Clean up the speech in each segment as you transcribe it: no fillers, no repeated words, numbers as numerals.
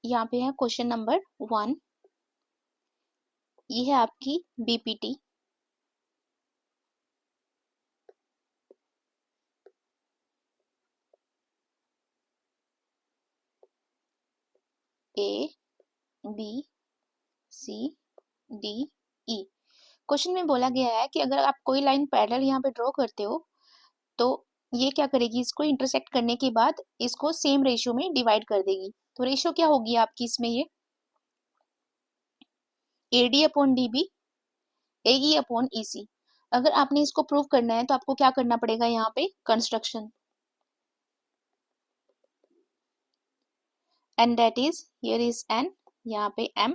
यहाँ पे है क्वेश्चन नंबर 1। ये है आपकी BPT. A B C D E. Question में बोला गया है कि अगर आप कोई लाइन पैरेलल यहाँ पे ड्रॉ करते हो तो ये क्या करेगी, इसको इंटरसेक्ट करने के बाद इसको सेम रेशियो में डिवाइड कर देगी। तो रेशियो क्या होगी आपकी इसमें, ये AD upon DB, AE upon EC। अगर आपने इसको प्रूव करना है तो आपको क्या करना पड़ेगा, यहाँ पे construction, and that is here is an, यहाँ पे M,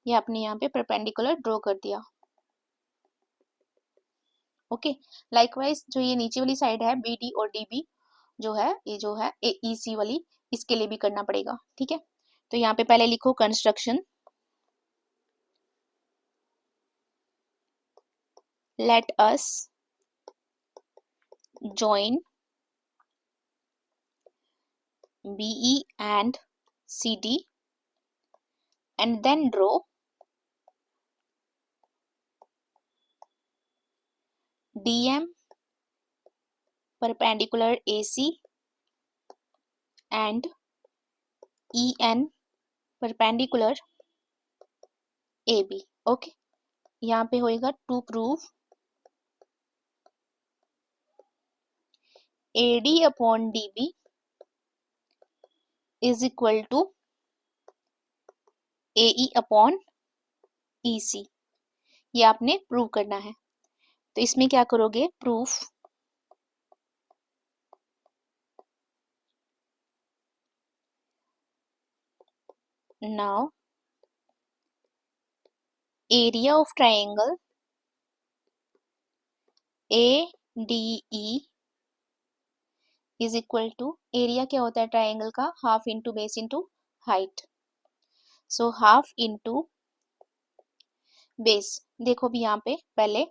ये आपने यहाँ पे परपेंडिकुलर ड्रॉ कर दिया। ओके, लाइकवाइज जो ये नीचे वाली साइड है BD और DB जो है, ये जो है EC वाली, इसके लिए भी करना पड़ेगा। ठीक है, तो यहाँ पे पहले लिखो construction, let us join BE and CD and then draw DM perpendicular AC and EN perpendicular AB। Okay, यहाँ पे होएगा to prove AD upon DB is equal to AE upon EC। ये आपने प्रूव करना है। तो इसमें क्या करोगे, proof now area of triangle ADE is equal to, area क्या होता है ट्राइंगल का, half into base into height. So half into base. देखो भी यहाँ पे पहले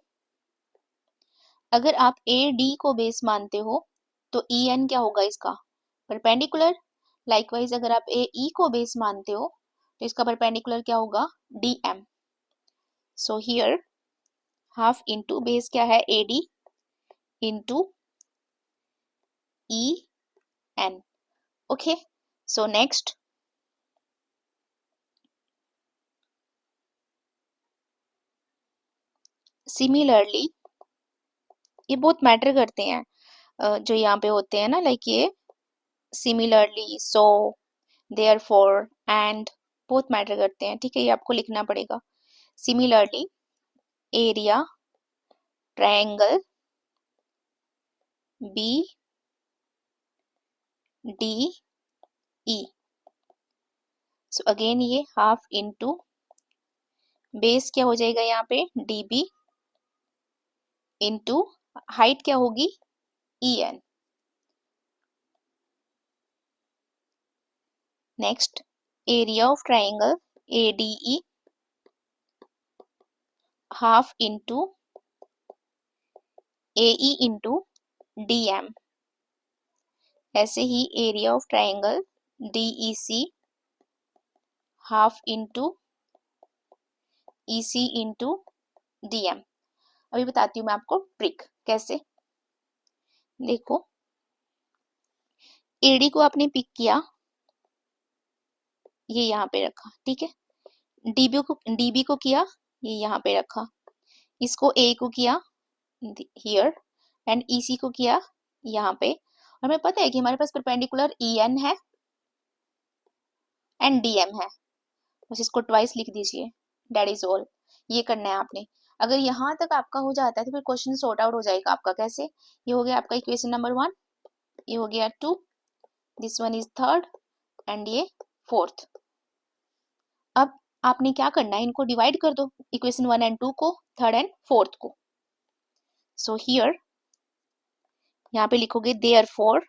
अगर आप AD को बेस मानते हो तो EN क्या होगा इसका, परपेंडिकुलर। लाइकवाइज अगर आप AE को बेस मानते हो तो इसका परपेंडिकुलर क्या होगा, DM। So here half into base क्या है AD into EN। Okay, so next similarly, ये बहुत मैटर करते हैं जो यहाँ पे होते हैं ना, लाइक ये सिमिलरली, सो, देयरफॉर, एंड, बहुत मैटर करते हैं। ठीक है, ये आपको लिखना पड़ेगा। Similarly area triangle BDE। So again ये हाफ इंटू बेस क्या हो जाएगा यहाँ पे DB इंटू हाइट क्या होगी EN। Next area of triangle ADE half into AE into DM। ऐसे ही area of triangle DEC half into EC into DM। अभी बताती हूँ मैं आपको ट्रिक कैसे। देखो, AD को आपने पिक किया, ये यहाँ पे रखा, ठीक है। DB को किया, ये यहाँ पे रखा। इसको A को किया हियर, एंड EC को किया यहाँ पे। और हमें पता है कि हमारे पास परपेंडिकुलर EN है एंड DM है, बस इसको ट्वाइस लिख दीजिए, दैट इज ऑल। ये करना है आपने। अगर यहाँ तक आपका हो जाता है तो फिर क्वेश्चन सॉर्ट आउट हो जाएगा आपका। कैसे, ये हो गया आपका इक्वेशन नंबर 1, ये हो गया 2, this one is third, and ये फोर्थ। अब आपने क्या करना है, इनको डिवाइड कर दो, इक्वेशन 1 एंड 2 को, थर्ड एंड फोर्थ को। सो हियर यहाँ पे लिखोगे therefore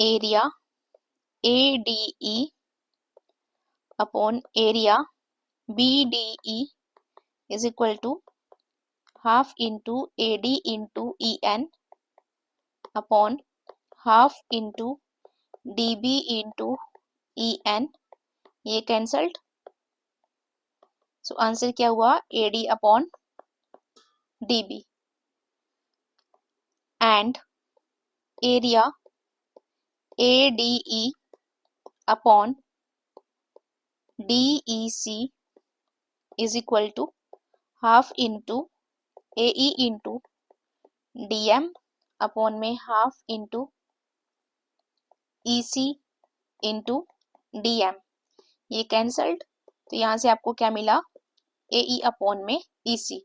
area ADE upon area BDE is equal to half into AD into EN upon half into dB into En, ये कैंसल्ड। सो आंसर क्या हुआ, AD upon dB। And area ADE upon DEC is equal to half into AE into DM upon में half into EC into DM, ये cancelled. तो यहाँ से आपको क्या मिला, AE अपॉन में EC।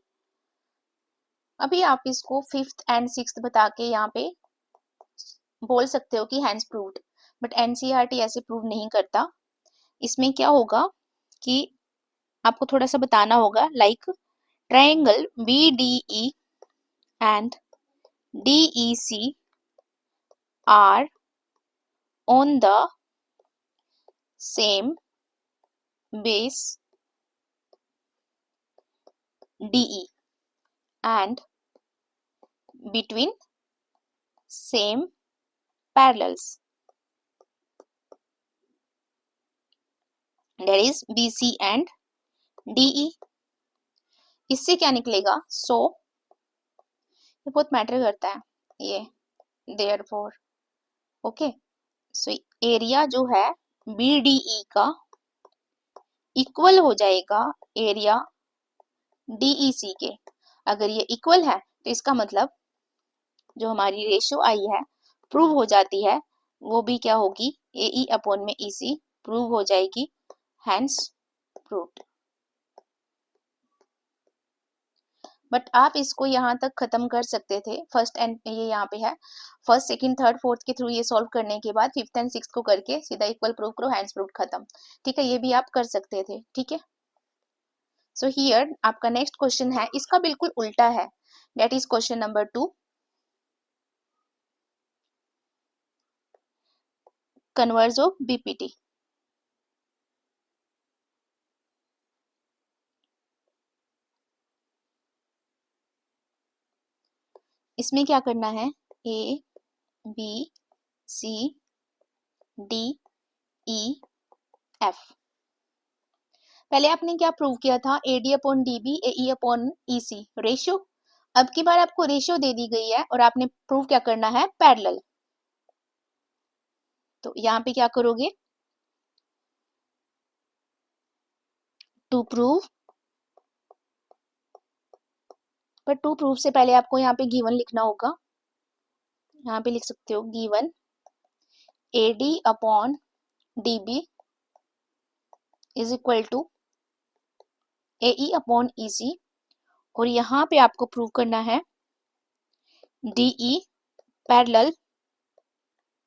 अभी आप इसको 5th एंड 6th बता के यहाँ पे बोल सकते हो कि हैंस प्रूव्ड, बट NCERT ऐसे प्रूव नहीं करता। इसमें क्या होगा कि आपको थोड़ा सा बताना होगा, like triangle BDE and DEC are on the same base DE and between same parallels, that is BC and DE। इससे क्या निकलेगा, सो ये बहुत मैटर करता है ये, therefore ओके। सो एरिया जो है BDE का इक्वल हो जाएगा एरिया DEC के। अगर ये इक्वल है तो इसका मतलब जो हमारी रेशियो आई है प्रूव हो जाती है, वो भी क्या होगी, AE अपॉन में EC प्रूव हो जाएगी, हैंस प्रूव्ड। बट आप इसको यहाँ तक खत्म कर सकते थे, फर्स्ट एंड ये यहाँ पे है, फर्स्ट सेकंड थर्ड फोर्थ के थ्रू ये सॉल्व करने के बाद 5th एंड 6th को करके सीधा इक्वल प्रूव करो, हैंस प्रूव्ड, खत्म। ठीक है, ये भी आप कर सकते थे। ठीक है, सो हियर आपका नेक्स्ट क्वेश्चन है, इसका बिल्कुल उल्टा है, that is question number 2। Converse of BPT। इसमें क्या करना है, A B C D E F। पहले आपने क्या प्रूव किया था, AD upon DB AE upon EC ratio. अब की बार आपको रेशियो दे दी गई है और आपने प्रूव क्या करना है, पैरेलल। तो यहाँ पे क्या करोगे, टू प्रूव, पर टू प्रूव से पहले आपको यहाँ पे गिवन लिखना होगा। यहाँ पे लिख सकते हो given AD upon DB is equal to AE upon EC, और यहाँ पे आपको प्रूव करना है DE parallel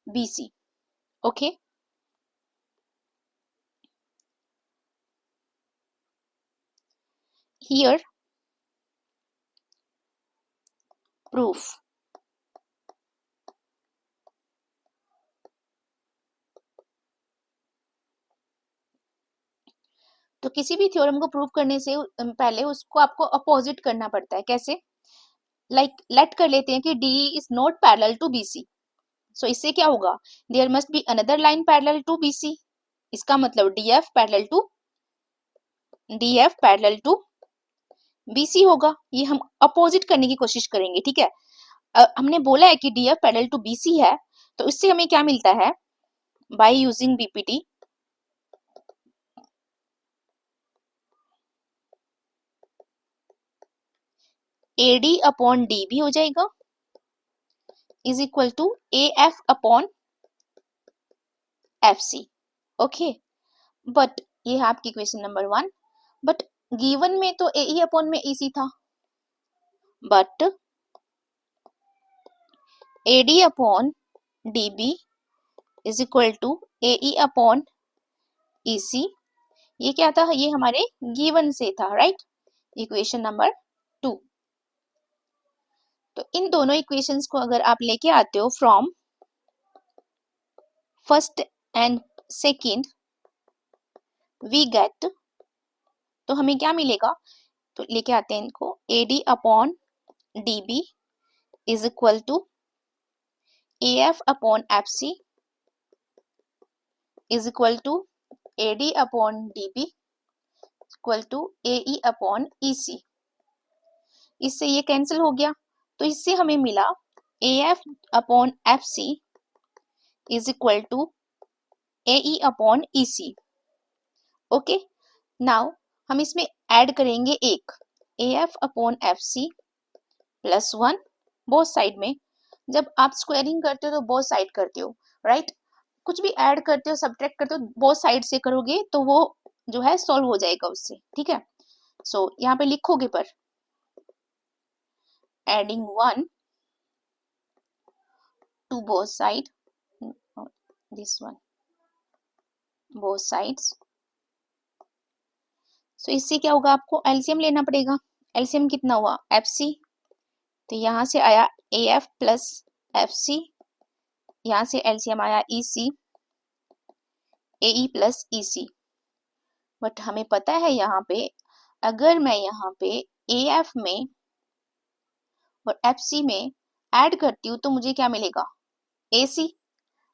BC। Okay, here proof. तो किसी भी थ्योरम को प्रूव करने से पहले उसको आपको अपोजिट करना पड़ता है। कैसे, लाइक लेट कर लेते हैं कि DE is not parallel to BC। So इससे क्या होगा, there must be another line parallel to BC। इसका मतलब DF पैरेलल टू BC होगा। ये हम अपोजिट करने की कोशिश करेंगे। ठीक है, हमने बोला है कि DF पैरेलल टू BC है, तो इससे हमें क्या मिलता है, by using BPT AD upon DB हो जाएगा is equal to AF upon FC। Okay, but ये है आपकी क्वेश्चन नंबर 1। बट गिवन में तो AE अपॉन में EC था, but AD upon DB is equal to AE upon EC, ये क्या था, ये हमारे गिवन से था, राइट, इक्वेशन नंबर 2। तो इन दोनों इक्वेशंस को अगर आप लेके आते हो from first and second, we get, तो हमें क्या मिलेगा, तो लेके आते हैं इनको, AD upon DB is equal to AF upon FC is equal to AD upon DB equal to AE upon EC। इससे ये कैंसिल हो गया, तो इससे हमें मिला AF upon FC is equal to AE upon EC। Okay, now हम इसमें ऐड करेंगे एक AF upon FC plus 1 both side में। जब आप स्क्वायरिंग करते हो तो बोथ साइड करते हो, राइट? कुछ भी ऐड करते हो सब्ट्रैक्ट करते हो बोथ साइड से करोगे तो वो जो है सॉल्व हो जाएगा उससे, ठीक है? सो यहाँ पे लिखोगे पर adding 1 to both side, this one both sides. So इससे क्या होगा, आपको एलसीएम लेना पड़ेगा। एलसीएम कितना हुआ FC, तो यहाँ से आया AF प्लस FC, यहाँ से एलसीएम आया EC AE plus EC। But हमें पता है यहाँ पे अगर मैं यहाँ पे AF में और FC में ऐड करती हूँ तो मुझे क्या मिलेगा AC।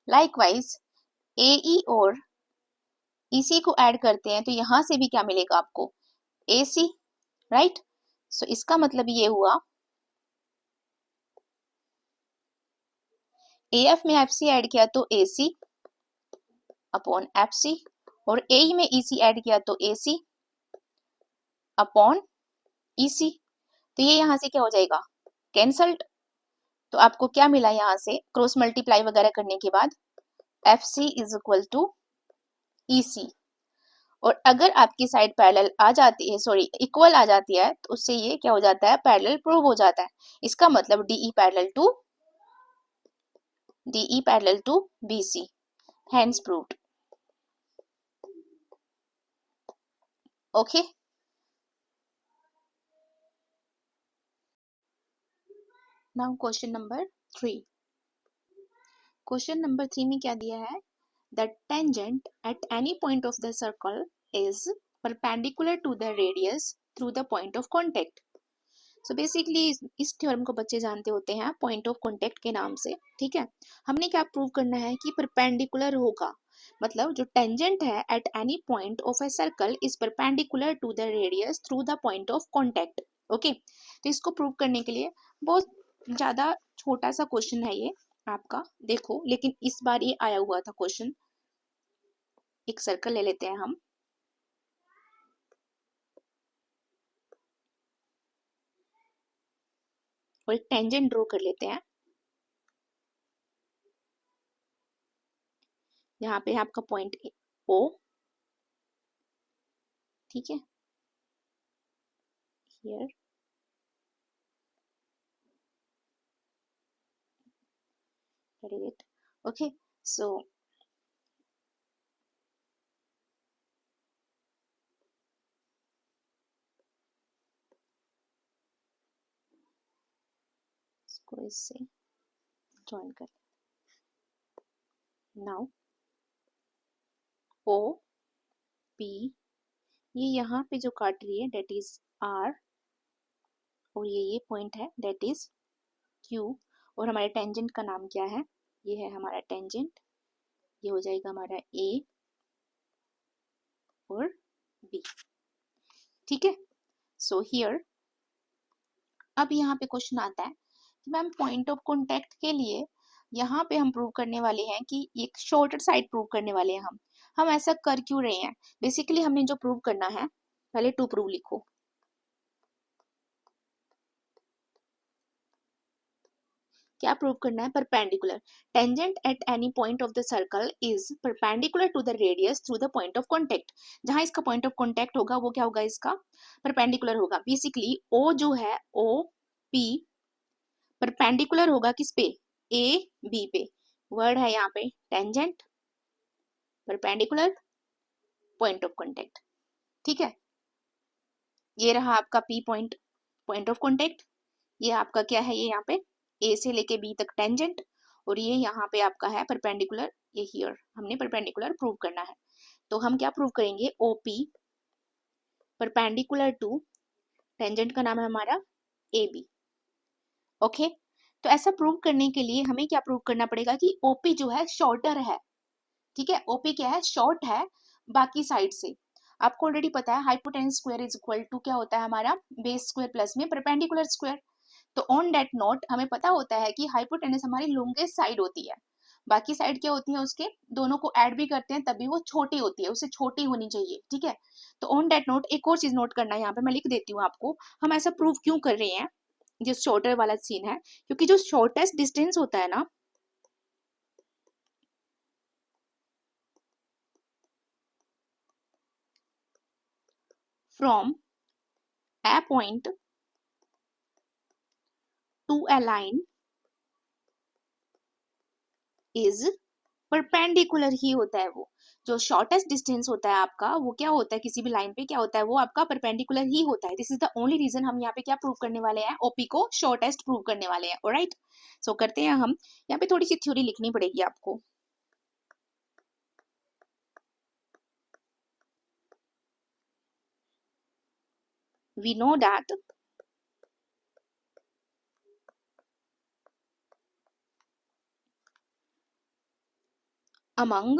लाइकवाइज AE और EC को ऐड करते हैं तो यहाँ से भी क्या मिलेगा आपको AC, राइट? सो इसका मतलब ये हुआ AF में FC ऐड किया तो AC अपॉन FC और AE में EC ऐड किया तो AC अपॉन EC। तो ये यहाँ से क्या हो जाएगा कैंसल्ड। तो आपको क्या मिला यहाँ से क्रॉस मल्टीप्लाई वगैरह करने के बाद FC is equal to EC। और अगर आपकी साइड पैरेलल आ जाती है, सॉरी इक्वल आ जाती है, तो उससे ये क्या हो जाता है पैरेलल प्रूव हो जाता है। इसका मतलब DE पैरेलल to BC, hence proved। Okay, now question number 3। Question number 3 में क्या दिया है, the tangent at any point of the circle is perpendicular to the radius through the point of contact. So basically इस theorem को बच्चे जानते होते हैं पॉइंट ऑफ कॉन्टेक्ट के नाम से, ठीक है? हमने क्या प्रूव करना है कि परपेंडिकुलर होगा, मतलब जो टेंजेंट है at any point of a circle is perpendicular to the radius through the point of contact. Okay, तो इसको प्रूव करने के लिए बहुत ज्यादा छोटा सा क्वेश्चन है ये आपका, देखो, लेकिन इस बार ये आया हुआ था क्वेश्चन। एक सर्कल ले लेते हैं हम, और एक टेंजेंट ड्रॉ कर लेते हैं। यहाँ पे है आपका पॉइंट O, ठीक है, हियर ओके। सो इसको इससे ज्वाइन कर, नाउ O P ये यहाँ पे जो काट रही है डेट इज R, और ये पॉइंट है डेट इज Q, और हमारे टेंजेंट का नाम क्या है, ये है हमारा टेंजेंट, ये हो जाएगा हमारा A और B, ठीक है? सो हियर अब यहाँ पे क्वेश्चन आता है कि मैम पॉइंट ऑफ कॉन्टेक्ट के लिए यहाँ पे हम प्रूव करने वाले हैं कि एक शॉर्टर साइड प्रूव करने वाले हैं हम ऐसा कर क्यों रहे हैं? बेसिकली हमने जो प्रूव करना है, पहले टू प्रूव लिखो, क्या प्रूव करना है, perpendicular tangent at any point of the circle is perpendicular to the radius through the point of contact. जहां इसका पॉइंट ऑफ कॉन्टेक्ट होगा वो क्या होगा, इसका परपेंडिकुलर होगा। बेसिकली O जो है OP परपेंडिकुलर होगा किस पे, AB पे। वर्ड है यहाँ पे tangent perpendicular point of contact, ठीक है? ये रहा आपका P point, point of contact. ये आपका क्या है, ये यहाँ पे A से लेके B तक टेंजेंट, और ये यहाँ पे आपका है परपेंडिकुलर, ये हियर हमने परपेंडिकुलर प्रूव करना है। तो हम क्या प्रूव करेंगे, OP परपेंडिकुलर टू टेंजेंट का नाम है हमारा AB। ओके, तो ऐसा प्रूव करने के लिए हमें क्या प्रूव करना पड़ेगा कि ओपी जो है शॉर्टर है, ठीक है, ओपी क्या है, शॉर्ट है बाकी साइड से। आपको ऑलरेडी पता है hypotenuse square is equal to क्या होता है हमारा, बेस स्क्वायर प्लस में परपेंडिकुलर स्क्वायर। तो ऑन दैट नोट हमें पता होता है कि हाइपोटेन्यूज हमारी लॉन्गेस्ट साइड होती है, बाकी साइड क्या होती है उसके, दोनों को ऐड भी करते हैं तभी वो छोटी होती है, उससे छोटी होनी चाहिए, ठीक है। तो ऑन दैट नोट एक और चीज नोट करना है, यहाँ पे मैं लिख देती हूँ आपको, हम ऐसा प्रूव क्यों कर रहे हैं, जो शॉर्टर वाला सीन है, क्योंकि जो शॉर्टेस्ट डिस्टेंस होता है ना, from a point to a line is perpendicular ही होता है। वो जो शॉर्टेस्ट डिस्टेंस होता है आपका, वो क्या होता है किसी भी लाइन पे, क्या होता है वो आपका परपेंडिकुलर ही होता है। This is the only reason हम यहाँ पे क्या प्रूव करने वाले हैं, ओपी को शॉर्टेस्ट प्रूव करने वाले हैं। ऑलराइट, सो करते हैं हम, यहाँ पे थोड़ी सी थ्योरी लिखनी पड़ेगी आपको। We know that among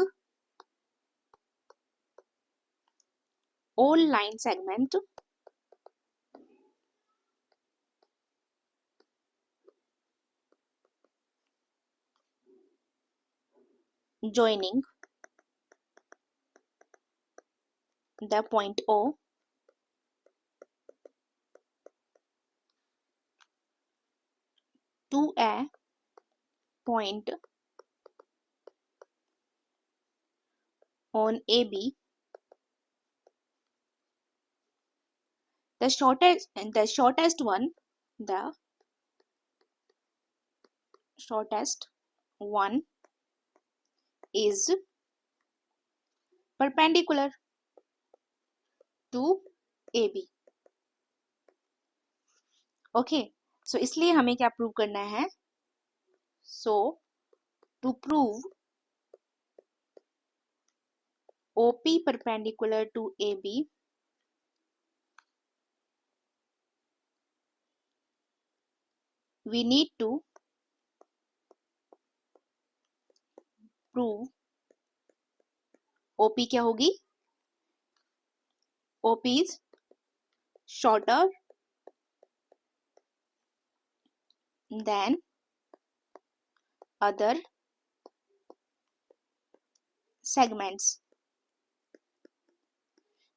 all line segment joining the point O to a point on AB, the shortest one, the shortest one is perpendicular to AB। Okay, so इसलिए हमें क्या प्रूव करना है, so to prove OP perpendicular to AB, we need to prove OP क्या होगी, OP is shorter than other segments।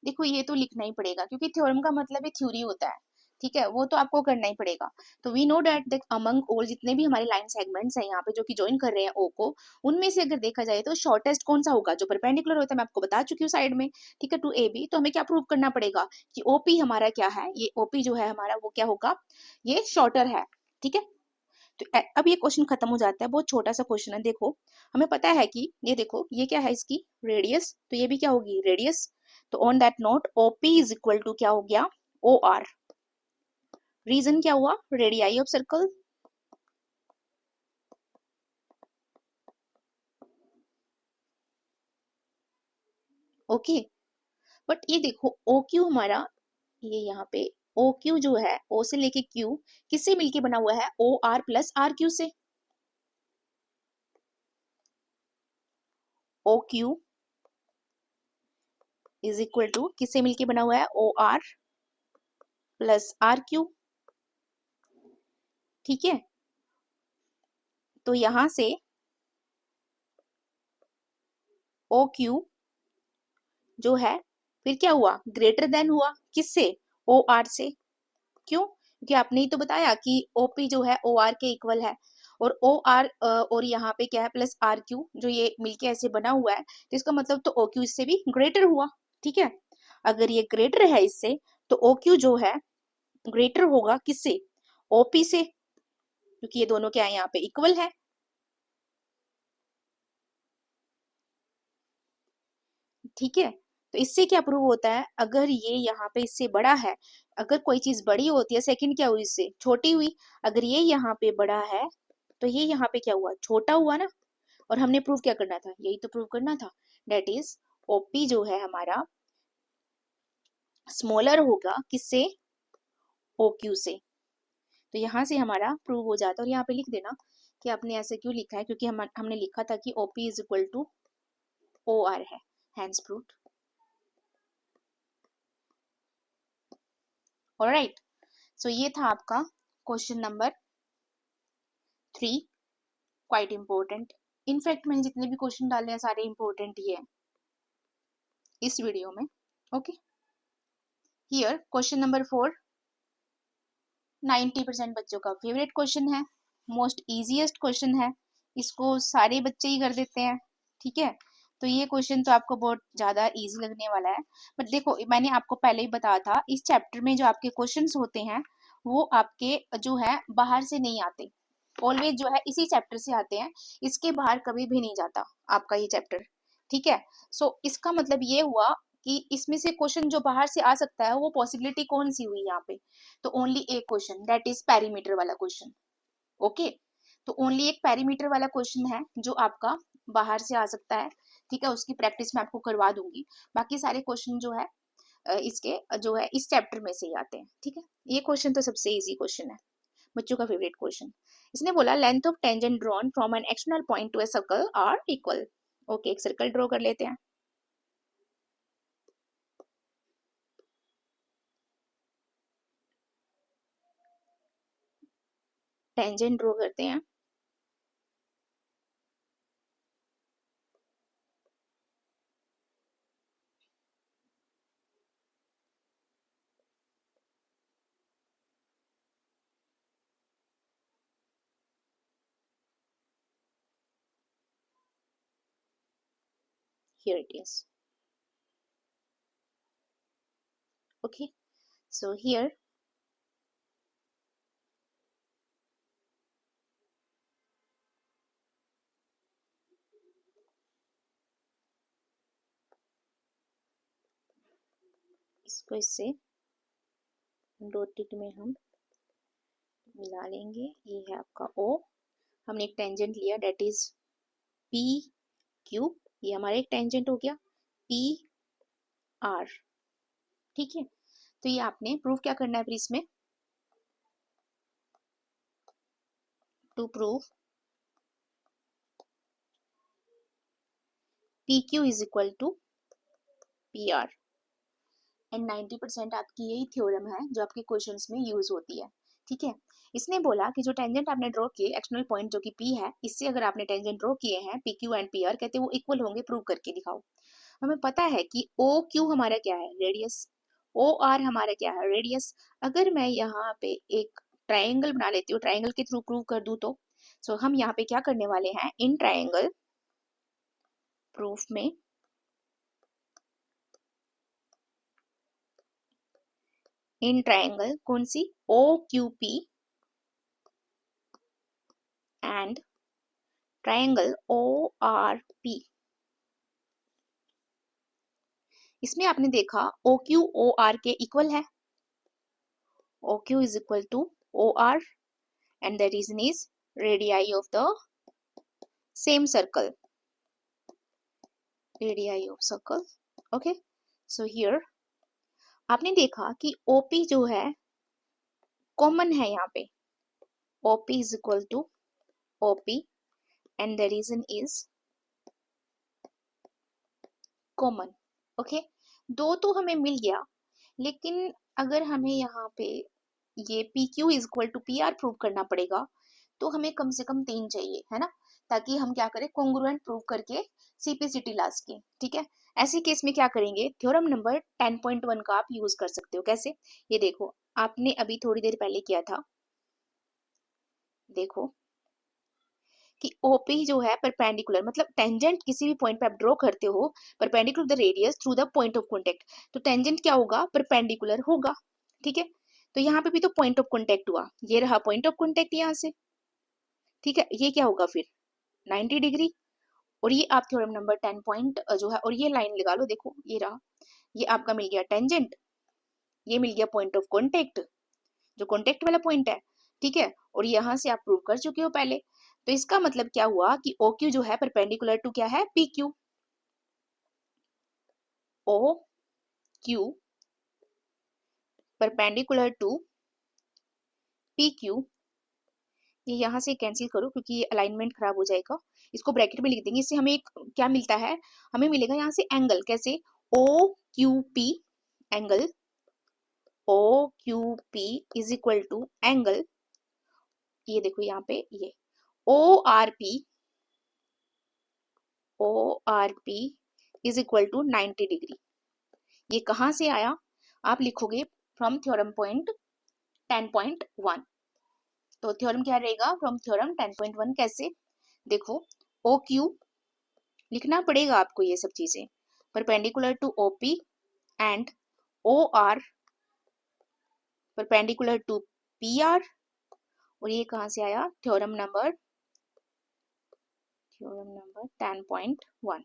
देखो ये तो लिखना ही पड़ेगा क्योंकि थ्योरम का मतलब ही थ्योरी होता है, ठीक है, वो तो आपको करना ही पड़ेगा। तो we know that that among all, जितने भी हमारे लाइन सेगमेंट्स हैं यहाँ पे जो कि ज्वाइन कर रहे हैं ओ को, उनमें से अगर देखा जाए तो शॉर्टेस्ट कौन सा होगा, जो परपेंडिकुलर होता है, मैं आपको बता चुकी हूँ साइड में, ठीक है, टू ए बी। तो हमें क्या प्रूव करना पड़ेगा कि ओपी हमारा क्या है, ये ओपी जो है हमारा वो क्या होगा, ये शॉर्टर है, ठीक है। तो अब ये क्वेश्चन खत्म हो जाता है, बहुत छोटा सा क्वेश्चन है। देखो हमें पता है कि ये देखो ये क्या है, इसकी रेडियस, तो ये भी क्या होगी, रेडियस। तो on that note OP is equal to क्या हो गया, ओ आर। रीजन क्या हुआ, radii of circle, okay. But ये देखो ओ क्यू हमारा, ये यहाँ पे ओ क्यू जो है, ओ से लेके क्यू किससे मिलके बना हुआ है, O R plus R Q से। O Q is equal to किससे मिलके बना हुआ है, O R plus R Q, ठीक है। तो यहां से ओ क्यू जो है फिर क्या हुआ, ग्रेटर देन हुआ किससे, ओ आर से। क्यों, क्योंकि आपने ही तो बताया कि ओपी जो है ओ आर के इक्वल है, और ओ आर और यहाँ पे क्या है प्लस आर क्यू, जो ये मिलके ऐसे बना हुआ है, तो इसका मतलब तो ओ क्यू इससे भी ग्रेटर हुआ, ठीक है। अगर ये ग्रेटर है इससे, तो ओ क्यू जो है ग्रेटर होगा किससे, ओपी से, क्योंकि ये दोनों क्या है यहाँ पे इक्वल है, ठीक है। तो इससे क्या प्रूव होता है, अगर ये यहाँ पे इससे बड़ा है, अगर कोई चीज बड़ी होती है, सेकंड क्या हुई इससे छोटी हुई, अगर ये यहाँ पे बड़ा है तो ये यहाँ पे क्या हुआ, छोटा हुआ ना। और हमने प्रूव क्या करना था, यही तो प्रूव करना था, डेट इज ओपी जो है हमारा स्मॉलर होगा किससे, ओ क्यू से। तो यहाँ से हमारा प्रूव हो जाता है। और यहाँ पे लिख देना कि आपने ऐसे क्यों लिखा है, क्योंकि हमने लिखा था कि OP is equal to OR है, हैंस प्रूव्ड। ऑलराइट, सो ये था आपका question number 3, quite important. In fact मैंने जितने भी क्वेश्चन डाले हैं सारे इंपॉर्टेंट ही है इस वीडियो में। ओके, हियर क्वेश्चन नंबर 4, 90% बच्चों का फेवरेट क्वेश्चन है, मोस्ट इजीएस्ट क्वेश्चन है, इसको सारे बच्चे ही कर देते हैं। ठीक है, तो ये क्वेश्चन तो आपको बहुत ज्यादा इजी लगने वाला है। बट देखो, मैंने आपको पहले ही बताया था, इस चैप्टर में जो आपके क्वेश्चंस होते हैं वो आपके जो है बाहर से नहीं आते, ऑलवेज जो है इसी चैप्टर से आते हैं, इसके बाहर कभी भी नहीं जाता आपका ये चैप्टर। ठीक है, सो इसका मतलब ये हुआ कि इसमें से क्वेश्चन जो बाहर से आ सकता है वो पॉसिबिलिटी कौन सी हुई यहाँ पे, तो ओनली एक क्वेश्चन, दैट इज पेरीमीटर वाला क्वेश्चन। ओके, तो ओनली एक पेरीमीटर वाला क्वेश्चन है जो आपका बाहर से आ सकता है। ठीक है, उसकी प्रैक्टिस मैं आपको करवा दूंगी। बाकी सारे क्वेश्चन जो है इसके जो है इस चैप्टर में से ही आते हैं। ठीक है, ये क्वेश्चन तो सबसे इजी क्वेश्चन है, बच्चों का फेवरेट क्वेश्चन। इसने बोला length of tangent drawn from an external point to a circle are equal. Okay, एक सर्कल ड्रॉ कर लेते हैं। टेंजेंट ड्रॉ करते हैं। Here it is. Okay, so here इसको इससे डॉटेड में हम मिला लेंगे। ये है आपका O, हमने एक टेंजेंट लिया डेट इज PQ, ये हमारा एक टेंजेंट हो गया PR। ठीक है, तो ये आपने प्रूव क्या करना है फिर इसमें, to prove PQ is equal to PR। And 90% आपकी यही थ्योरम है जो आपके क्वेश्चंस में यूज होती है। ठीक है, इसने बोला कि जो टेंजेंट आपने ड्रॉ किए एक्सटर्नल पॉइंट जो कि P है, इससे अगर आपने टेंजेंट ड्रॉ किए हैं PQ एंड PR, कहते हैं वो इक्वल होंगे, प्रूव करके दिखाओ। हमें पता है कि OQ हमारा क्या है, रेडियस, OR हमारा क्या है, रेडियस। अगर मैं यहाँ पे एक ट्राइंगल बना लेती हूँ, ट्राइंगल के थ्रू प्रूव कर दूं तो सो हम यहाँ पे क्या करने वाले हैं, इन ट्राइंगल प्रूफ में इन ट्राइंगल कौन सी, OQP एंड ट्राइंगल ORP, इसमें आपने देखा OQ OR के इक्वल है, OQ is equal to OR and the reason is radii of the same circle, radii of circle. Okay, so here आपने देखा कि OP जो है कॉमन है यहाँ पे, OP is equal to OP and the reason is common. Okay, दो तो हमें मिल गया, लेकिन अगर हमें यहाँ पे ये PQ is equal to PR prove करना पड़ेगा तो हमें कम से कम 3 चाहिए, है ना, ताकि हम क्या करें, कॉन्ग्रुएंट प्रूव करके CP/CT ला सके। ठीक है, ऐसे केस में क्या करेंगे, थ्योरम नंबर 10.1 का आप यूज कर सकते हो। कैसे, ये देखो, आपने अभी थोड़ी देर पहले किया था, देखो कि OP जो है परपेंडिकुलर, मतलब टेंजेंट किसी भी पॉइंट पे आप ड्रॉ करते हो perpendicular the radius through the point of contact, तो टेंजेंट क्या होगा, परपेंडिकुलर होगा। ठीक है, तो यहाँ पे भी तो पॉइंट ऑफ कॉन्टेक्ट हुआ, ये रहा पॉइंट ऑफ कॉन्टेक्ट यहाँ से। ठीक है, ये क्या होगा फिर 90 डिग्री। और ये आप थ्योरम नंबर 10 पॉइंट जो है, और ये लाइन लगा लो, देखो ये रहा, ये आपका मिल गया टेंजेंट, ये मिल गया पॉइंट ऑफ कॉन्टेक्ट, जो कॉन्टेक्ट वाला पॉइंट है। ठीक है, और यहाँ से आप प्रूव कर चुके हो पहले, तो इसका मतलब क्या हुआ कि OQ जो है परपेंडिकुलर टू क्या है, PQ। OQ perpendicular to P Q, ये यहाँ से कैंसिल करो क्योंकि ये अलाइनमेंट खराब हो जाएगा, इसको ब्रैकेट में लिख देंगे। इससे हमें एक क्या मिलता है, हमें मिलेगा यहाँ से एंगल, कैसे, O Q P, angle O Q P is equal to angle, ये देखो यहाँ पे ये O R P, O R P is equal to 90 degree. ये कहाँ से आया, आप लिखोगे फ्रॉम थ्योरम पॉइंट 10.1। तो थ्योरम क्या रहेगा, फ्रॉम थ्योरम 10.1, कैसे, देखो ओ क्यू लिखना पड़ेगा आपको ये सब चीजें, perpendicular to O P and O R perpendicular to P R, और ये कहाँ से आया, थ्योरम नंबर 10.1।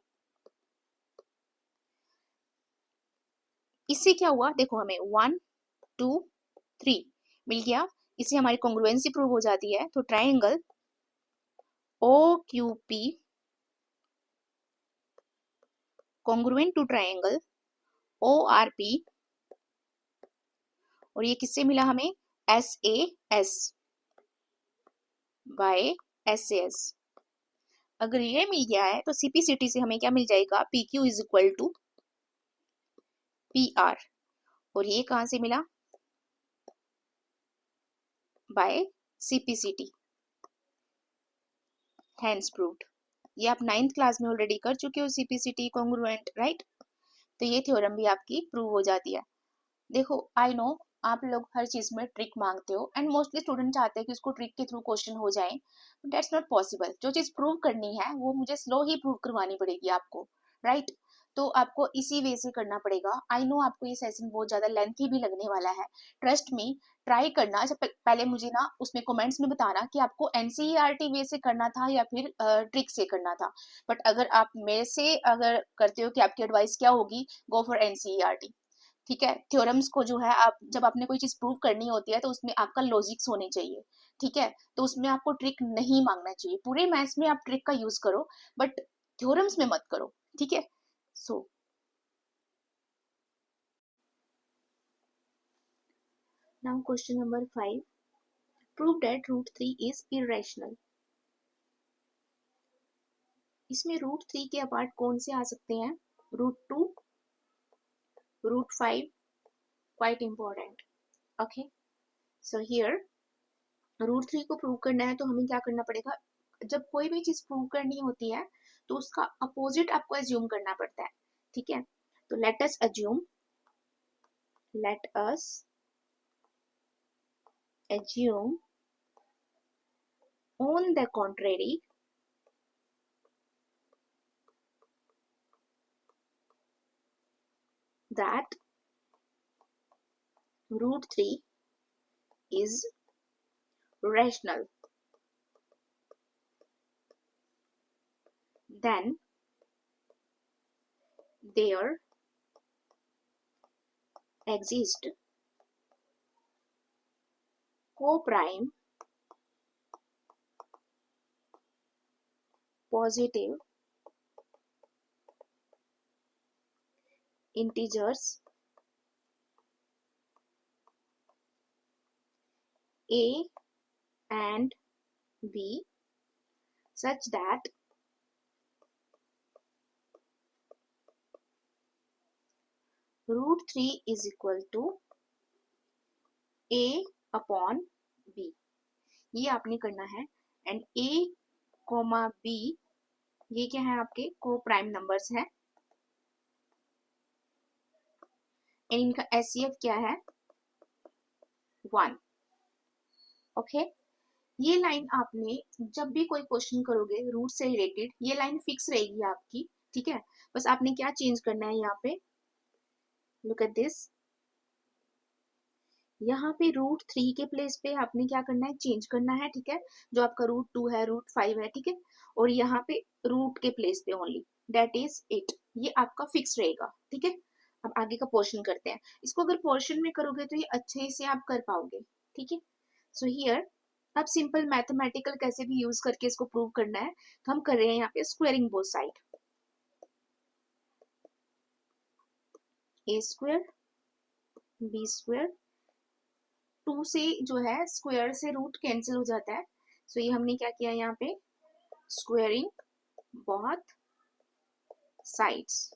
इससे क्या हुआ, देखो हमें 1 2 3 मिल गया, इससे हमारी कॉन्ग्रुएंसी प्रूव हो जाती है। तो triangle O Q P congruent to triangle O R P, और ये किससे मिला हमें, S A S by S A S. अगर ये मिल गया है तो सीपीसीटी से हमें क्या मिल जाएगा, P Q is equal to P R, और ये कहां से मिला, बाय सीपीसीटी, हैंस प्रूव्ड। ये आप 9th क्लास में ऑलरेडी कर चुके हो, सीपीसीटी कॉन्ग्रुएंट, राइट। तो ये थ्योरम भी आपकी प्रूव हो जाती है। देखो आई नो आप लोग हर चीज में ट्रिक मांगते हो, एंड मोस्टली स्टूडेंट चाहते हैं कि उसको ट्रिक के थ्रू क्वेश्चन हो जाए, बट दैट्स नॉट पॉसिबल। जो चीज प्रूव करनी है वो मुझे स्लो ही प्रूव करवानी पड़ेगी आपको, राइट। तो आपको इसी वे से करना पड़ेगा। आई नो आपको ये सेशन बहुत ज्यादा लेंथी भी लगने वाला है, ट्रस्ट मी, ट्राई करना। अच्छा पहले मुझे ना उसमें कमेंट्स में बताना कि आपको एनसीईआरटी वे से करना था या फिर ट्रिक से करना था। बट अगर आप मेरे से अगर करते हो कि आपकी एडवाइस क्या होगी, गो फॉर एनसीईआरटी, ठीक है। थ्योरम्स को जो है, आप जब आपने कोई चीज प्रूव करनी होती है तो उसमें आपका लॉजिक्स होने चाहिए, ठीक है। तो उसमें आपको ट्रिक नहीं मांगना चाहिए। पूरे मैथ्स में आप ट्रिक का यूज करो, बट थ्योरम्स में मत करो, ठीक है। So now question number 5, prove that root 3 is irrational. इसमें रूट 3 के अपार्ट कौन से आ सकते हैं, root 2, root 5, quite important, okay. So here root 3 को प्रूव करना है तो हमें क्या करना पड़ेगा, जब कोई भी चीज प्रूव करनी होती है तो उसका अपोजिट आपको एज्यूम करना पड़ता है, ठीक है। तो let us assume on the contrary that root 3 is rational, then there exist co-prime positive integers a and b such that root 3 is equal to a upon b। ये आपने करना है, एंड a कोमा b ये क्या है, आपके को prime numbers है, एंड इनका एचसीएफ क्या है, 1, ओके। ये लाइन आपने जब भी कोई क्वेश्चन करोगे रूट से रिलेटेड, ये लाइन फिक्स रहेगी आपकी, ठीक है। बस आपने क्या चेंज करना है, यहाँ पे लुक एट दिस, यहाँ पे रूट 3 के प्लेस पे आपने क्या करना है, चेंज करना है, ठीक है। जो आपका रूट 2 है, रूट 5 है, ठीक है, और यहाँ पे रूट के प्लेस पे ओनली, दैट इज इट, ये आपका फिक्स रहेगा, ठीक है। अब आगे का पोर्शन करते हैं। इसको अगर पोर्शन में करोगे तो ये अच्छे से आप कर पाओगे, ठीक है। सो हियर अब सिंपल मैथमेटिकल कैसे भी यूज करके इसको प्रूव करना है, तो हम कर रहे हैं यहाँ पे squaring both side, a square b square 2 से जो है स्क्वायर से रूट कैंसिल हो जाता है। सो ये हमने क्या किया यहाँ पे, स्क्वायरिंग बोथ साइड्स।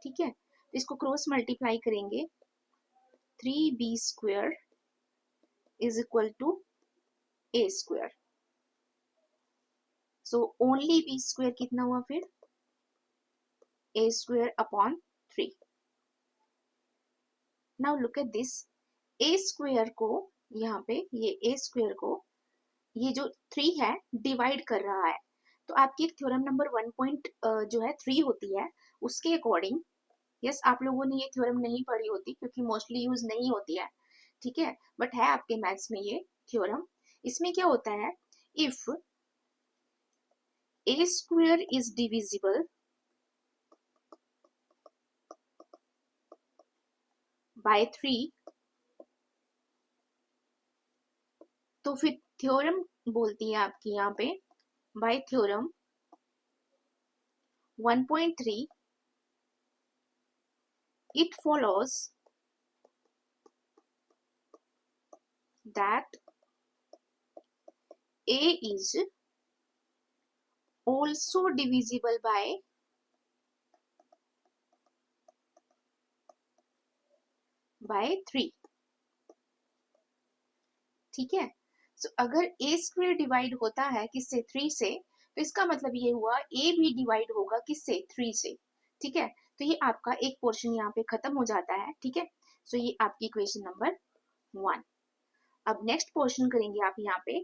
ठीक है, तो इसको क्रॉस मल्टीप्लाई करेंगे, 3b square is equal to a square. So only b square कितना हुआ फिर, a square upon 3। Now look at this, a square को यहाँ पे ये a स्क्वायर को ये जो 3 है डिवाइड कर रहा है। तो आपकी थ्योरम नंबर 1 पॉइंट जो है 3 होती है, उसके अकॉर्डिंग, यस आप लोगों ने ये थ्योरम नहीं पढ़ी होती क्योंकि मोस्टली यूज नहीं होती है, ठीक है, बट है आपके मैथ्स में ये थ्योरम। इसमें क्या होता है, if a square is divisible by 3, तो फिर थ्योरम बोलती है आपकी यहाँ पे, bye theorem 1.3 it follows that a is also divisible by 3। ठीक है, सो अगर a स्क्वायर डिवाइड होता है किससे, 3 से, तो इसका मतलब ये हुआ a भी डिवाइड होगा किससे, 3 से। ठीक है, तो ये आपका एक पोर्शन यहाँ पे खत्म हो जाता है। ठीक है, सो ये आपकी इक्वेशन नंबर 1। अब नेक्स्ट पोर्शन करेंगे आप यहाँ पे।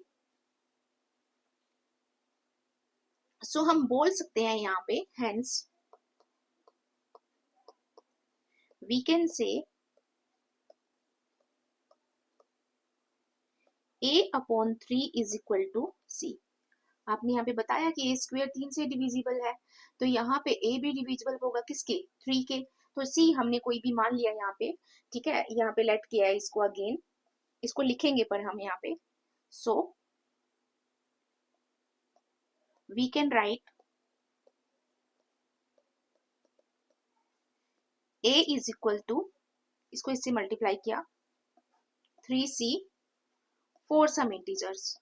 सो हम बोल सकते हैं यहाँ पे, hence we can say a upon 3 is equal to c। आपने यहाँ पे बताया कि a स्क्वायर 3 से डिविजिबल है, तो यहाँ पे a भी डिविजिबल होगा किसके, 3 के, तो c हमने कोई भी मान लिया यहाँ पे। ठीक है, यहाँ पे लेट किया है इसको, अगेन इसको लिखेंगे पर हम यहाँ पे। So we can write a is equal to, इसको इससे मल्टीप्लाई किया, 3c for some integers,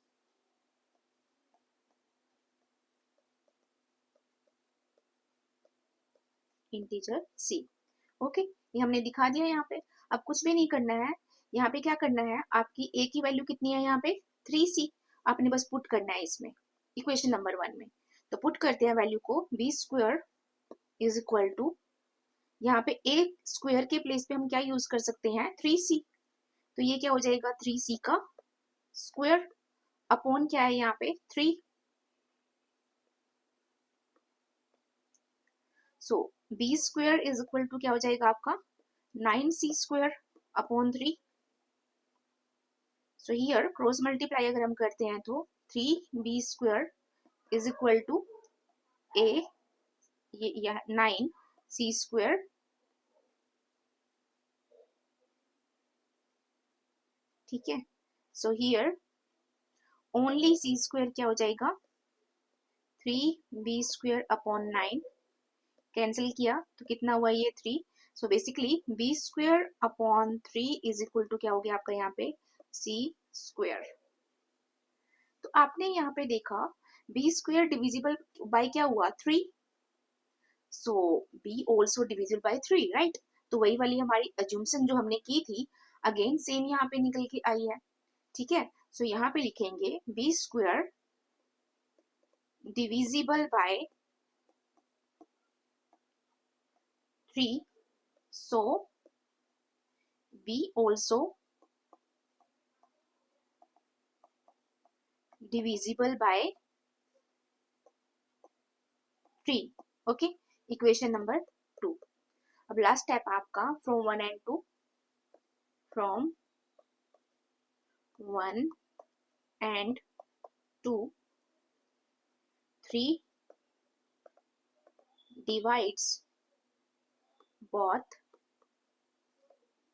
integer c। ओके, ये हमने दिखा दिया यहाँ पे। अब कुछ भी नहीं करना है, यहाँ पे क्या करना है, आपकी a की वैल्यू कितनी है यहाँ पे, 3c, आपने बस पुट करना है इसमें, इक्वेशन नंबर 1 में। तो पुट करते हैं वैल्यू को, b square is equal to, यहाँ पे a स्क्वायर के प्लेस पे हम क्या यूज कर सकते हैं, 3c, तो ये क्या हो जाएगा, 3c का स्क्वायर अपॉन क्या है यहाँ पे, 3। So b square is equal to क्या हो जाएगा आपका, 9c square upon 3। So here cross multiply अगर हम करते हैं तो 3b square is equal to a, ये 9c स्क्वायर, ठीक है। So here only c square क्या हो जाएगा, 3b स्क्वायर अपॉन 9, कैंसिल किया तो कितना हुआ ये 3। So basically b square upon 3 is equal to क्या हो गया आपका यहाँ पे, c स्क्वायर। तो आपने यहाँ पे देखा b स्क्वायर डिविजिबल बाय क्या हुआ, 3। So b also divisible by 3, right. तो वही वाली हमारी अज्यूमशन जो हमने की थी, अगेन सेम यहाँ पे निकल के आई है। ठीक है, सो यहाँ पे लिखेंगे b square divisible by 3, so b also divisible by 3। Okay, equation number 2। अब लास्ट स्टेप आपका from 1 and 2, from 1 and 2, 3 divides both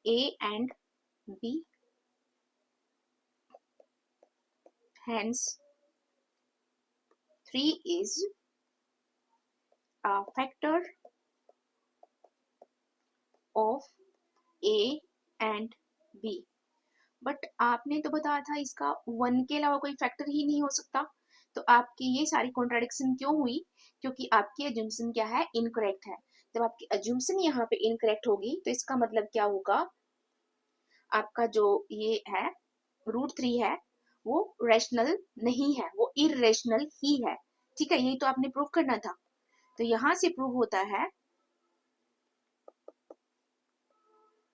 a and b, hence 3 is a factor of a and b। But आपने तो बताया था इसका 1 के अलावा कोई फैक्टर ही नहीं हो सकता। तो आपकी ये सारी कॉन्ट्राडिक्शन क्यों हुई? क्योंकि आपकी अज्यूम्पशन क्या है? इनकरेक्ट है। जब आपकी अज्यूम्पशन यहाँ पे इनकरेक्ट होगी तो इसका मतलब क्या होगा? आपका जो ये है √3 है वो रैशनल नहीं है, वो इरेशनल ही है। ठीक है, यही तो आपने प्रूव करना था। तो यहां से प्रूव होता है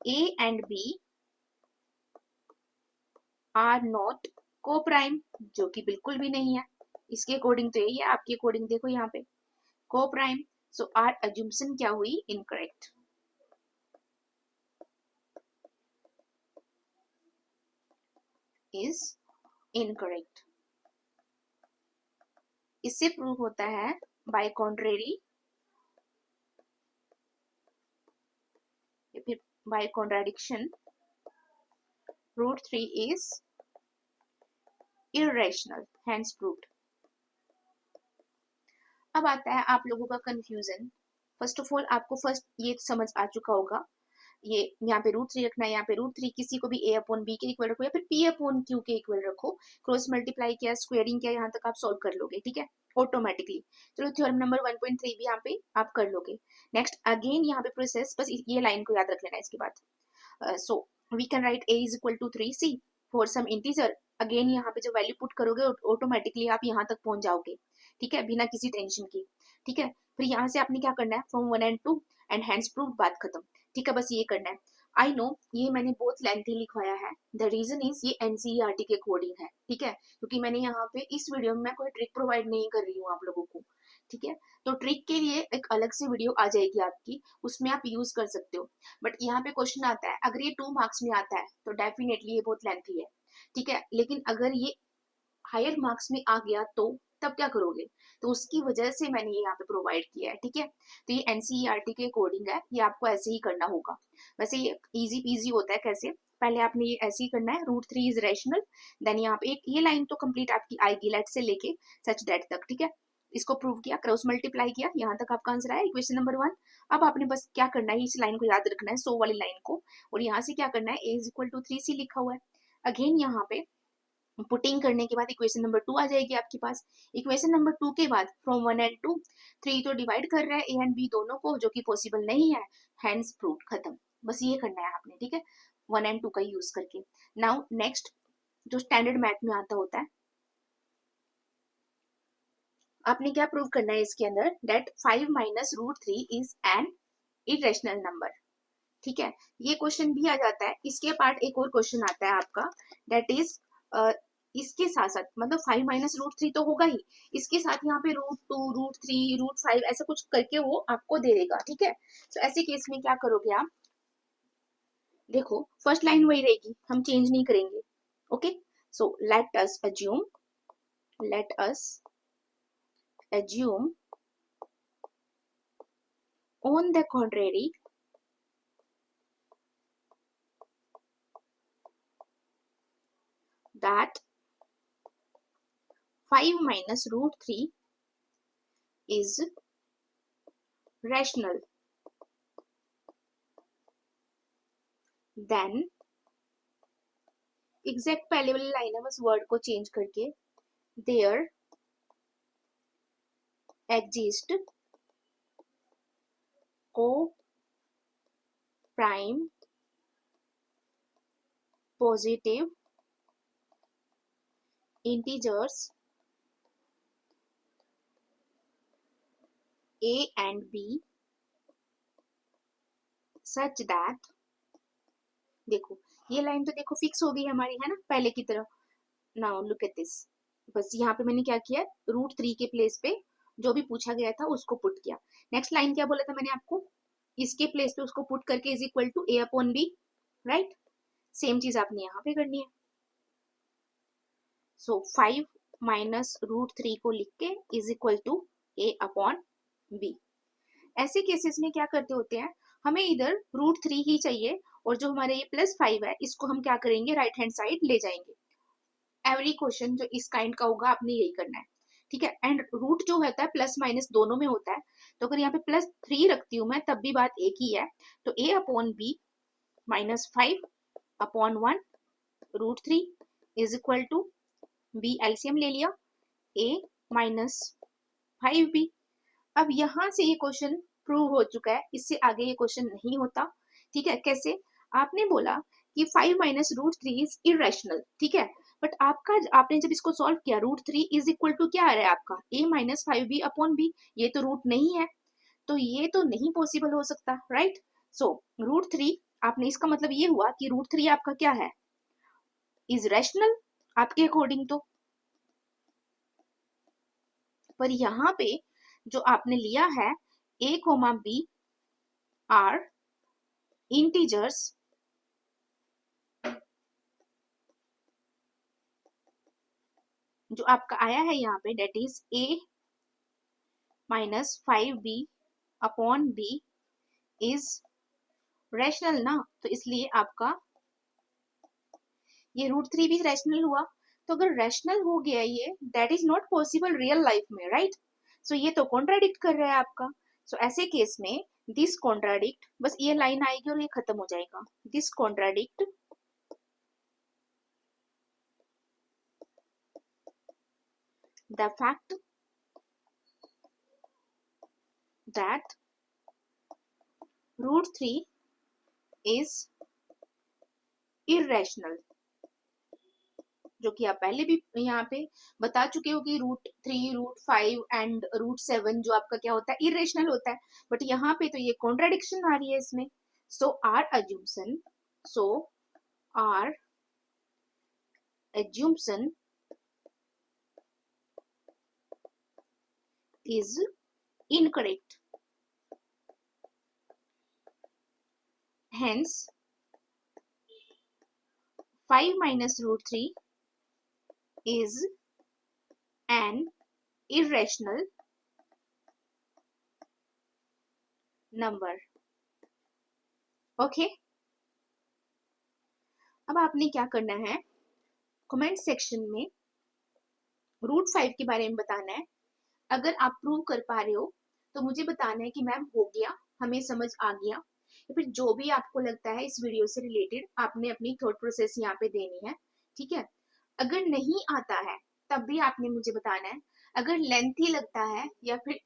A and B are not coprime, जो कि बिल्कुल भी नहीं है। इसके अकॉर्डिंग तो यही है, आपके अकॉर्डिंग देखो यहाँ पे को प्राइम। सो आर अज्यूम्पशन क्या हुई? इनकरेक्ट। Is incorrect. इससे प्रूव होता है बाय कॉन्ट्रेरी, फिर by contradiction √3 is irrational, hence proved। अब आता है आप लोगों का कंफ्यूजन। फर्स्ट ऑफ ऑल आपको फर्स्ट ये समझ आ चुका होगा, ये यहाँ पे √3 रखना है, यहाँ पे √3 किसी को भी a अपॉन b के इक्वल रखो या फिर p अपॉन q के इक्वल रखो, क्रॉस मल्टीप्लाई किया, स्क्वेयरिंग किया, यहाँ तक आप सॉल्व कर लोगे। ठीक है, ऑटोमेटिकली। चलो थ्योरम नंबर 1.3 भी यहाँ पे आप कर लोगे। नेक्स्ट अगेन यहाँ पे प्रोसेस, बस ये लाइन को याद रख लेना इसके बाद। So we can write a is equal to 3c for some integer. Again यहाँ पे जब वैल्यू पुट करोगे ऑटोमेटिकली आप यहाँ तक पहुंच जाओगे। ठीक है, बिना किसी टेंशन की। ठीक है, फिर यहाँ से आपने क्या करना है, from 1 and 2 and hands prove, बात खत्म। ठीक है, बस ये करना है। आई नो ये मैंने बहुत लेंथी लिखवाया है, द रीजन इज ये एनसीईआरटी के अकॉर्डिंग है। ठीक है, क्योंकि मैंने यहाँ पे इस वीडियो में मैं कोई ट्रिक प्रोवाइड नहीं कर रही हूँ आप लोगों को। ठीक है, तो ट्रिक के लिए एक अलग से वीडियो आ जाएगी आपकी, उसमें आप यूज कर सकते हो। बट यहाँ पे क्वेश्चन आता है, अगर ये 2 मार्क्स में आता है तो डेफिनेटली ये बहुत लेंथी है। ठीक है, लेकिन अगर ये हायर मार्क्स में आ गया तो तब क्या करोगे? तो उसकी वजह से मैंने ये यहाँ पे प्रोवाइड किया है। ठीक है, तो ये एनसीईआरटी के अकॉर्डिंग है, ये आपको ऐसे ही करना होगा। वैसे ये इजी पीजी होता है। कैसे? पहले आपने ये ऐसे ही करना है, √3 इज रैशनल, देन यहाँ पे एक ये लाइन तो कंप्लीट आपकी आएगी, लेट से लेके सच दैट तक। ठीक है, इसको प्रूव किया, क्रॉस मल्टीप्लाई किया, यहाँ तक आपका आंसर आया, इक्वेशन नंबर 1। अब आपने बस क्या करना है, इस लाइन को याद रखना है, 100 वाली लाइन को, और यहाँ से क्या करना है, a is equal to 3c लिखा हुआ है। अगेन यहाँ पे पुटिंग करने के बाद इक्वेशन नंबर 2 आ जाएगी आपके पास। इक्वेशन नंबर 2 के बाद फ्रॉम 1 and 2, 3 तो डिवाइड कर रहा है ए एंड बी दोनों को, जो कि पॉसिबल नहीं है, हैंड्स प्रूव, खत्म। बस ये करना है आपने। ठीक है, 1 and 2 का यूज करके। नाउ नेक्स्ट जो स्टैंडर्ड मैथ में आता होता है, आपने क्या प्रूव करना है इसके अंदर, that 5 minus √3 is an irrational number. ठीक है, ये क्वेश्चन भी आ जाता है। इसके पार्ट एक और क्वेश्चन आता है आपका, दैट इज इसके साथ साथ, मतलब 5 माइनस √3 तो होगा ही, इसके साथ यहाँ पे √2 √3 √5 ऐसा कुछ करके वो आपको दे देगा। ठीक है, तो ऐसे केस में क्या करोगे आप, देखो फर्स्ट लाइन वही रहेगी, हम चेंज नहीं करेंगे। Okay, so let us assume on the contrary that 5 minus √3 is rational, then exact पहले वाली लाइन है, बस वर्ड को चेंज करके, there exist co-prime positive integers a and b such that, देखो ये लाइन तो देखो फिक्स हो गई हमारी, है ना, पहले की तरह। नाउ लुक एट दिस, बस यहाँ पे मैंने क्या किया, √3 के प्लेस पे जो भी पूछा गया था उसको पुट किया। नेक्स्ट लाइन क्या बोला था मैंने आपको, इसके प्लेस पे उसको पुट करके is equal to a upon b, right. Same चीज आपने यहाँ पे करनी है। सो 5 माइनस √3 को लिख के is equal to a upon b। ऐसे केसेस में क्या करते होते हैं, हमें इधर √3 ही चाहिए, और जो हमारे ये +5 है इसको हम क्या करेंगे, राइट हैंड साइड ले जाएंगे। एवरी क्वेश्चन जो इस काइंड का होगा आपने यही करना है। ठीक है, एंड रूट जो होता है प्लस माइनस दोनों में होता है, तो अगर यहाँ पे +3 रखती हूँ मैं तब भी बात एक ही है। तो a upon b -5 upon 1 √3 is equal to b, LCM ले लिया, a माइनस 5b। अब यहाँ से ये क्वेश्चन प्रूव हो चुका है, इससे आगे ये क्वेश्चन नहीं होता। ठीक है, कैसे? आपने बोला कि 5 माइनस √3 इज इरेशनल, ठीक है, बट आपने जब इसको सॉल्व किया, √3 इज इक्वल टू क्या आ रहा है आपका, a minus 5b upon b। ये तो रूट नहीं है, तो ये तो नहीं पॉसिबल हो सकता, राइट? सो √3, आपने इसका मतलब ये हुआ कि √3 आपका क्या है, इज रैशनल आपके अकॉर्डिंग तो। पर यहाँ पे जो आपने लिया है a, b आर इंटीजर्स, जो आपका आया है यहाँ पे, that is a minus 5b upon b is rational ना, तो इसलिए आपका ये √3 भी रैशनल हुआ। तो अगर रैशनल हो गया ये, that is not possible real life में, राइट? सो ये तो कॉन्ट्राडिक्ट कर रहा है आपका। सो ऐसे केस में दिस कॉन्ट्राडिक्ट, बस ये लाइन आएगी और ये खत्म हो जाएगा, this contradict the fact that √3 is irrational, जो कि आप पहले भी यहाँ पे बता चुके हो कि √3, √5 एंड √7 जो आपका क्या होता है, इरेशनल होता है। बट यहाँ पे तो ये कॉन्ट्राडिक्शन आ रही है इसमें। So our assumption is incorrect, hence 5 minus √3 is an irrational number. Okay, अब आपने क्या करना है, कमेंट सेक्शन में √5 के बारे में बताना है। अगर आप प्रूव कर पा रहे हो तो मुझे बताना है कि मैम हो गया, हमें समझ आ गया, या फिर जो भी आपको लगता है इस वीडियो से रिलेटेड आपने अपनी थॉट प्रोसेस यहाँ पे देनी है, ठीक है? अगर नहीं आता है तब भी आपने मुझे बताना है। अगर लेंथी लगता है या फिर